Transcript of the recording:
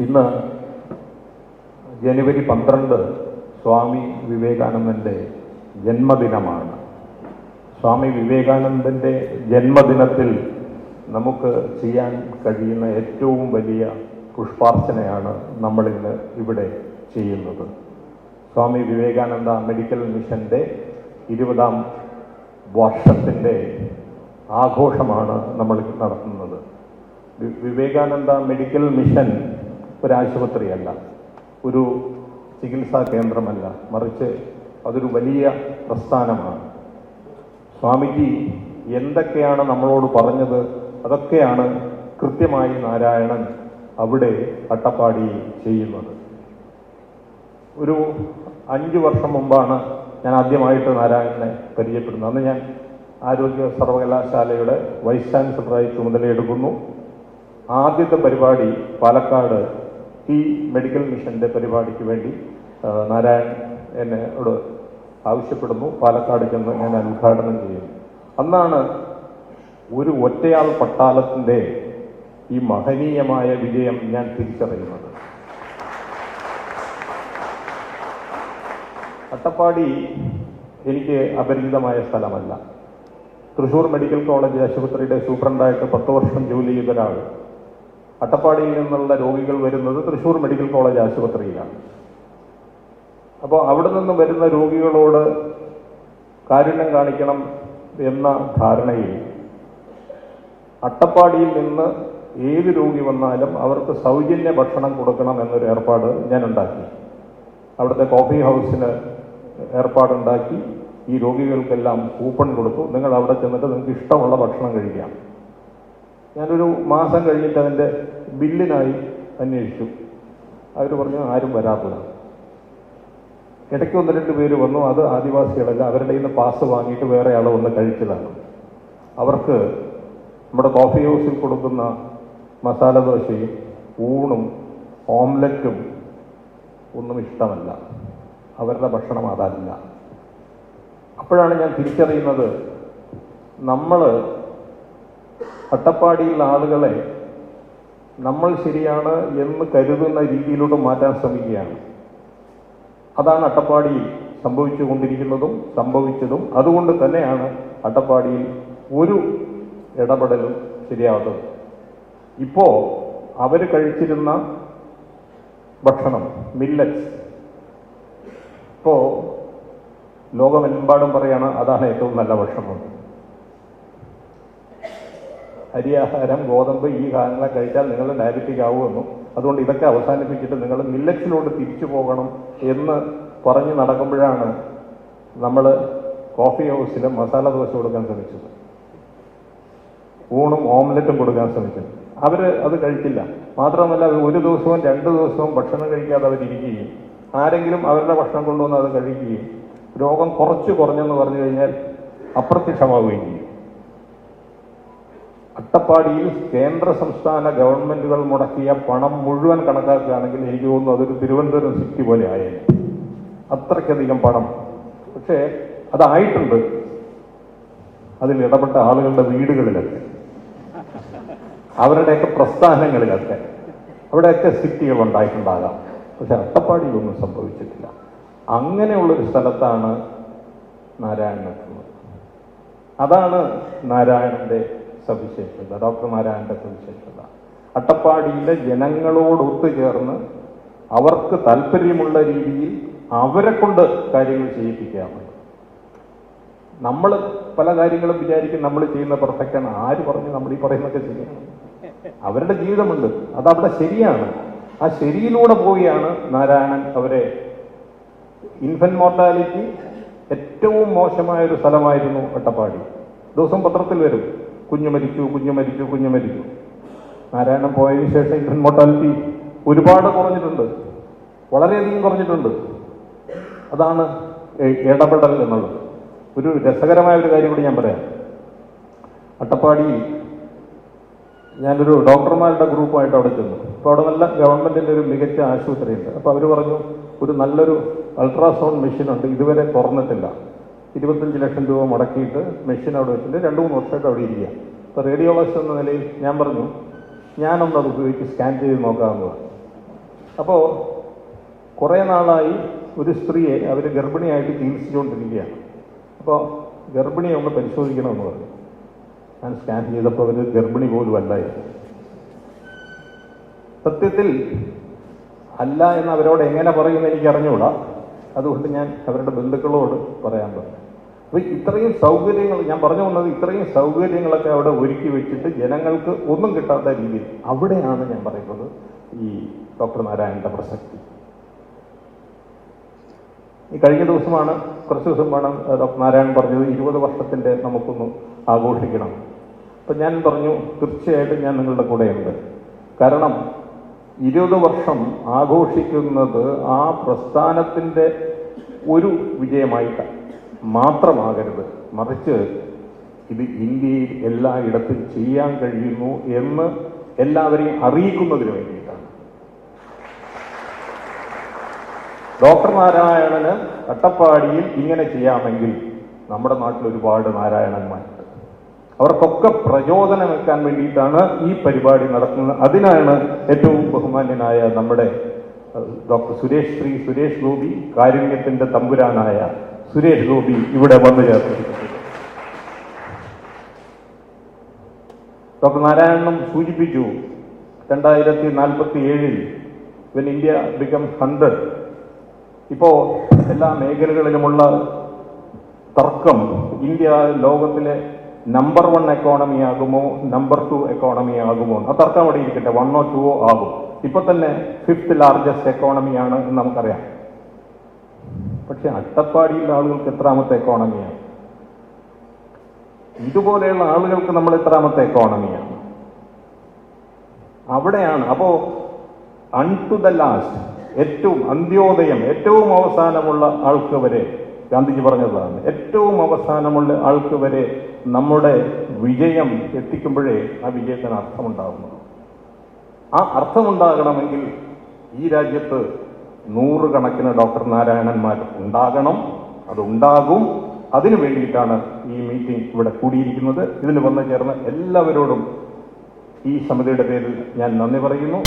ഇന്ന് ജനുവരി 12 സ്വാമി വിവേകാനന്ദൻ്റെ ജന്മദിനമാണ്. സ്വാമി വിവേകാനന്ദൻ്റെ ജന്മദിനത്തിൽ നമുക്ക് ചെയ്യാൻ കഴിയുന്ന ഏറ്റവും വലിയ പുഷ്പാർച്ചനയാണ് നമ്മളിന്ന് ഇവിടെ ചെയ്യുന്നത്. സ്വാമി വിവേകാനന്ദ മെഡിക്കൽ മിഷൻ്റെ 20ാം വർഷത്തിൻ്റെ ആഘോഷമാണ് നമ്മൾ നടത്തുന്നത്. വിവേകാനന്ദ മെഡിക്കൽ മിഷൻ ഒരാശുപത്രിയല്ല, ഒരു ചികിത്സാ കേന്ദ്രമല്ല, മറിച്ച് അതൊരു വലിയ പ്രസ്ഥാനമാണ്. സ്വാമിജി എന്തൊക്കെയാണ് നമ്മളോട് പറഞ്ഞത് അതൊക്കെയാണ് കൃത്യമായി നാരായണൻ അവിടെ അട്ടപ്പാടിയിൽ ചെയ്യുന്നത്. ഒരു 5 വർഷം മുമ്പാണ് ഞാൻ ആദ്യമായിട്ട് നാരായണനെ പരിചയപ്പെടുന്നത്. അന്ന് ഞാൻ ആരോഗ്യ സർവകലാശാലയുടെ വൈസ് ചാൻസലറായി ചുമതലയെടുക്കുന്നു. ആദ്യത്തെ പരിപാടി പാലക്കാട് ഈ മെഡിക്കൽ മിഷൻ്റെ പരിപാടിക്ക് വേണ്ടി നാരായണൻ എന്നോട് ആവശ്യപ്പെടുന്നു. പാലക്കാട് ചെന്ന് ഞാൻ ഉദ്ഘാടനം ചെയ്യുന്നു. അന്നാണ് ഒരു ഒറ്റയാൾ പട്ടാളത്തിൻ്റെ ഈ മഹനീയമായ വിജയം ഞാൻ തിരിച്ചറിയുന്നത്. അട്ടപ്പാടി എനിക്ക് അപരിചിതമായ സ്ഥലമല്ല. തൃശ്ശൂർ മെഡിക്കൽ കോളേജ് ആശുപത്രിയുടെ സൂപ്രണ്ടായിട്ട് 10 വർഷം ജോലി ചെയ്ത ഒരാൾ അട്ടപ്പാടിയിൽ നിന്നുള്ള രോഗികൾ വരുന്നത് തൃശ്ശൂർ മെഡിക്കൽ കോളേജ് ആശുപത്രിയിലാണ്. അപ്പോൾ അവിടെ നിന്ന് വരുന്ന രോഗികളോട് കാരുണ്യം കാണിക്കണം എന്ന ധാരണയിൽ അട്ടപ്പാടിയിൽ നിന്ന് ഏത് രോഗി വന്നാലും അവർക്ക് സൗജന്യ ഭക്ഷണം കൊടുക്കണം എന്നൊരു ഏർപ്പാട് ഞാൻ ഉണ്ടാക്കി. അവിടുത്തെ കോഫി ഹൗസിന് ഏർപ്പാടുണ്ടാക്കി ഈ രോഗികൾക്കെല്ലാം കൂപ്പൺ കൊടുത്തു. നിങ്ങൾ അവിടെ ചെന്നിട്ട് നിങ്ങൾക്ക് ഇഷ്ടമുള്ള ഭക്ഷണം കഴിക്കാം. ഞാനൊരു മാസം കഴിഞ്ഞിട്ട് അതിൻ്റെ ബില്ലിനായി അന്വേഷിച്ചു. അവർ പറഞ്ഞു ആരും വരാറില്ല. ഇടയ്ക്ക് 1-2 പേര് വന്നു. അത് ആദിവാസികളല്ല, അവരുടെ കയ്യിൽ നിന്ന് പാസ് വാങ്ങിയിട്ട് വേറെ ആൾ വന്ന് കഴിച്ചതാണ്. അവർക്ക് നമ്മുടെ കോഫി ഹൗസിൽ കൊടുക്കുന്ന മസാല ദോശയും ഊണും ഓംലറ്റും ഒന്നും ഇഷ്ടമല്ല. അവരുടെ ഭക്ഷണം അതല്ല. അപ്പോഴാണ് ഞാൻ തിരിച്ചറിയുന്നത്, നമ്മൾ അട്ടപ്പാടിയിലുള്ള ആളുകളെ നമ്മൾ ശരിയാണ് എന്ന് കരുതുന്ന രീതിയിലോട്ട് മാറ്റാൻ ശ്രമിക്കുകയാണ്. അതാണ് അട്ടപ്പാടിയിൽ സംഭവിച്ചുകൊണ്ടിരിക്കുന്നതും സംഭവിച്ചതും. അതുകൊണ്ട് തന്നെയാണ് അട്ടപ്പാടിയിൽ ഒരു ഇടപെടലും ശരിയാവുന്നത്. ഇപ്പോൾ അവർ കഴിച്ചിരുന്ന ഭക്ഷണം മില്ലറ്റ്സ് ഇപ്പോൾ ലോകമെമ്പാടും പറയാണ് അതാണ് ഏറ്റവും നല്ല ഭക്ഷണം. അരിയാഹാരം, ഗോതമ്പ്, ഈ സാധനങ്ങളെ കഴിച്ചാൽ നിങ്ങൾ ഡയബറ്റിക് ആവുമെന്നും അതുകൊണ്ട് ഇതൊക്കെ അവസാനിപ്പിച്ചിട്ട് നിങ്ങൾ മില്ലറ്റ്സിലോട്ട് തിരിച്ചു പോകണം എന്ന് പറഞ്ഞ് നടക്കുമ്പോഴാണ് നമ്മൾ കോഫി ഹൗസിൽ മസാല ദോശ കൊടുക്കാൻ ശ്രമിച്ചത്, ഊണും ഓംലറ്റും കൊടുക്കാൻ ശ്രമിച്ചത്. അവർ അത് കഴിച്ചില്ല. മാത്രമല്ല, അവർ 1 ദിവസവും 2 ദിവസവും ഭക്ഷണം കഴിക്കാതെ അവരിയ്ക്കുകയും ആരെങ്കിലും അവരുടെ ഭക്ഷണം കൊണ്ടുവന്ന് അത് കഴിക്കുകയും രോഗം കുറഞ്ഞെന്ന് പറഞ്ഞു കഴിഞ്ഞാൽ അപ്രത്യക്ഷമാവുകയും ചെയ്യും. അട്ടപ്പാടിയിൽ കേന്ദ്ര സംസ്ഥാന ഗവൺമെന്റുകൾ മുടക്കിയ പണം മുഴുവൻ കണക്കാക്കുകയാണെങ്കിൽ എനിക്ക് തോന്നുന്നു അതൊരു തിരുവനന്തപുരം സിറ്റി പോലെ ആയേനെ. അത്രയ്ക്കധികം പണം. പക്ഷേ അതായിട്ടുണ്ട് അതിൽ ഇടപെട്ട ആളുകളുടെ വീടുകളിലൊക്കെ, അവരുടെയൊക്കെ പ്രസ്ഥാനങ്ങളിലൊക്കെ, അവിടെയൊക്കെ സിറ്റികൾ ഉണ്ടായിട്ടുണ്ടാകാം. പക്ഷെ അട്ടപ്പാടിയിലൊന്നും സംഭവിച്ചിട്ടില്ല. അങ്ങനെയുള്ളൊരു സ്ഥലത്താണ് നാരായണൻ എത്തുന്നത്. അതാണ് നാരായണന്റെ സവിശേഷത, ഡോക്ടർ നാരായണന്റെ സവിശേഷത. അട്ടപ്പാടിയിലെ ജനങ്ങളോട് ഒത്തുചേർന്ന് അവർക്ക് താല്പര്യമുള്ള രീതിയിൽ അവരെ കൊണ്ട് കാര്യങ്ങൾ ചെയ്യിപ്പിക്കുകയാണ്. നമ്മൾ പല കാര്യങ്ങളും വിചാരിക്കും നമ്മൾ ചെയ്യുന്ന പെർഫെക്റ്റാണ്. ആര് പറഞ്ഞു നമ്മൾ ഈ പറയുന്നതൊക്കെ ശരിയാണ്? അവരുടെ ജീവിതമുണ്ട്, അതവിടെ ശരിയാണ്. ആ ശരിയിലൂടെ പോവുകയാണ് നാരായണൻ അവരെ. ഇൻഫന്റ് മോർട്ടാലിറ്റി ഏറ്റവും മോശമായൊരു സ്ഥലമായിരുന്നു അട്ടപ്പാടി. ദിവസം പത്രത്തിൽ വരും കുഞ്ഞു മരിച്ചു. നാരായണൻ പോയതിനു ശേഷം ഇൻഫന്റ് മോർട്ടാലിറ്റി ഒരുപാട് കുറഞ്ഞിട്ടുണ്ട്, വളരെയധികം കുറഞ്ഞിട്ടുണ്ട്. അതാണ് ഇടപെടൽ എന്നുള്ളത്. ഒരു രസകരമായ ഒരു കാര്യം കൂടി ഞാൻ പറയാം. അട്ടപ്പാടിയിൽ ഞാനൊരു ഡോക്ടർമാരുടെ ഗ്രൂപ്പുമായിട്ട് അവിടെ ചെന്നു. അപ്പോൾ അവിടെ നല്ല ഗവൺമെൻറ്റിൻ്റെ ഒരു മികച്ച ആശുപത്രിയുണ്ട്. അപ്പോൾ അവർ പറഞ്ഞു ഒരു നല്ലൊരു അൾട്രാസൗണ്ട് മെഷീനുണ്ട്, ഇതുവരെ തുറന്നിട്ടില്ല. 25 ലക്ഷം രൂപ മുടക്കിയിട്ട് മെഷീൻ അവിടെ വെച്ചിട്ട് 2-3 വർഷമായിട്ട് അവിടെ ഇരിക്കുക. അപ്പോൾ റേഡിയോളജിസ്റ്റ് എന്ന നിലയിൽ ഞാൻ പറഞ്ഞു ഞാനൊന്നത് ഉപയോഗിച്ച് സ്കാൻ ചെയ്ത് നോക്കാമെന്ന് പറഞ്ഞു. അപ്പോൾ കുറേ നാളായി ഒരു സ്ത്രീയെ അവർ ഗർഭിണിയായിട്ട് ചികിത്സിച്ചുകൊണ്ടിരിക്കുകയാണ്. അപ്പോൾ ഗർഭിണിയെ ഒന്ന് പരിശോധിക്കണമെന്ന് പറഞ്ഞു. ഞാൻ സ്കാൻ ചെയ്തപ്പോൾ അവർ ഗർഭിണി പോലും അല്ലായിരുന്നു. സത്യത്തിൽ അല്ല എന്ന് അവരോട് എങ്ങനെ പറയുമെന്ന് എനിക്ക് അറിഞ്ഞുകൂടാ. അതുകൊണ്ട് ഞാൻ അവരുടെ ബന്ധുക്കളോട് പറയാൻ പറഞ്ഞു. അപ്പോൾ ഇത്രയും സൗകര്യങ്ങൾ, ഞാൻ പറഞ്ഞു വന്നത് ഇത്രയും സൗകര്യങ്ങളൊക്കെ അവിടെ ഒരുക്കി വെച്ചിട്ട് ജനങ്ങൾക്ക് ഒന്നും കിട്ടാത്ത രീതിയിൽ, അവിടെയാണ് ഞാൻ പറയുന്നത് ഈ ഡോക്ടർ നാരായണന്റെ പ്രസക്തി. ഈ കഴിഞ്ഞ ദിവസമാണ്, കുറച്ച് ദിവസം വേണം ഡോക്ടർ നാരായണൻ പറഞ്ഞത് 20 വർഷത്തിൻ്റെ നമുക്കൊന്ന് ആഘോഷിക്കണം. അപ്പം ഞാൻ പറഞ്ഞു തീർച്ചയായിട്ടും ഞാൻ നിങ്ങളുടെ കൂടെയുണ്ട്. കാരണം 20 വർഷം ആഘോഷിക്കുന്നത് ആ പ്രസ്ഥാനത്തിൻ്റെ ഒരു വിജയമായിട്ട് മാത്രമാകരുത്, മറിച്ച് ഇത് ഇന്ത്യയിൽ എല്ലായിടത്തും ചെയ്യാൻ കഴിയുന്നു എന്ന് എല്ലാവരെയും അറിയിക്കുന്നതിന് വേണ്ടിയിട്ടാണ്. ഡോക്ടർ നാരായണന് അട്ടപ്പാടിയിൽ ഇങ്ങനെ ചെയ്യാമെങ്കിൽ നമ്മുടെ നാട്ടിൽ ഒരുപാട് നാരായണന്മാരുണ്ട്. അവർക്കൊക്കെ പ്രചോദനം വെക്കാൻ വേണ്ടിയിട്ടാണ് ഈ പരിപാടി നടത്തുന്നത്. അതിനാണ് ഏറ്റവും ബഹുമാന്യനായ നമ്മുടെ ഡോക്ടർ സുരേഷ് ഗോപി, കാരുണ്യത്തിന്റെ തമ്പുരാനായ സുരേഷ് ഗോപി ഇവിടെ വന്നു ചേർത്തിരിക്കുന്നത്. ഡോക്ടർ നാരായണനും സൂചിപ്പിച്ചു 2047 when India becomes 100, ഇപ്പോ എല്ലാ മേഖലകളിലുമുള്ള തർക്കം ഇന്ത്യ ലോകത്തിലെ നമ്പർ 1 എക്കോണമി ആകുമോ, നമ്പർ 2 എക്കോണമി ആകുമോ, ആ തർക്കം അവിടെ ഇരിക്കട്ടെ, 1 or 2 ആകും. ഇപ്പൊ തന്നെ 5th ലാർജസ്റ്റ് എക്കോണമിയാണ് എന്ന് നമുക്കറിയാം. പക്ഷെ അട്ടപ്പാടിയിലെ ആളുകൾക്ക് എത്രാമത്തെ എക്കോണമിയാണ്? ഇതുപോലെയുള്ള ആളുകൾക്ക് നമ്മൾ എത്രാമത്തെ എക്കോണമിയാണ്? അവിടെയാണ്. അപ്പോ അൺടു ദ ലാസ്റ്റ്, ഏറ്റവും അന്ത്യോദയം, ഏറ്റവും അവസാനമുള്ള ആൾക്ക് വരെ, ഗാന്ധിജി പറഞ്ഞതാണ്, ഏറ്റവും അവസാനമുള്ള ആൾക്ക് വരെ നമ്മുടെ വിജയം എത്തിക്കുമ്പോഴേ ആ വിജയത്തിന് അർത്ഥമുണ്ടാകുന്നത്. ആ അർത്ഥമുണ്ടാകണമെങ്കിൽ ഈ രാജ്യത്ത് 100 കണക്കിന് ഡോക്ടർ നാരായണന്മാർ ഉണ്ടാകണം. അതുണ്ടാകും. അതിനു വേണ്ടിയിട്ടാണ് ഈ മീറ്റിംഗ് ഇവിടെ കൂടിയിരിക്കുന്നത്. ഇതിന് വന്നു ചേർന്ന എല്ലാവരോടും ഈ സമിതിയുടെ പേരിൽ ഞാൻ നന്ദി പറയുന്നു.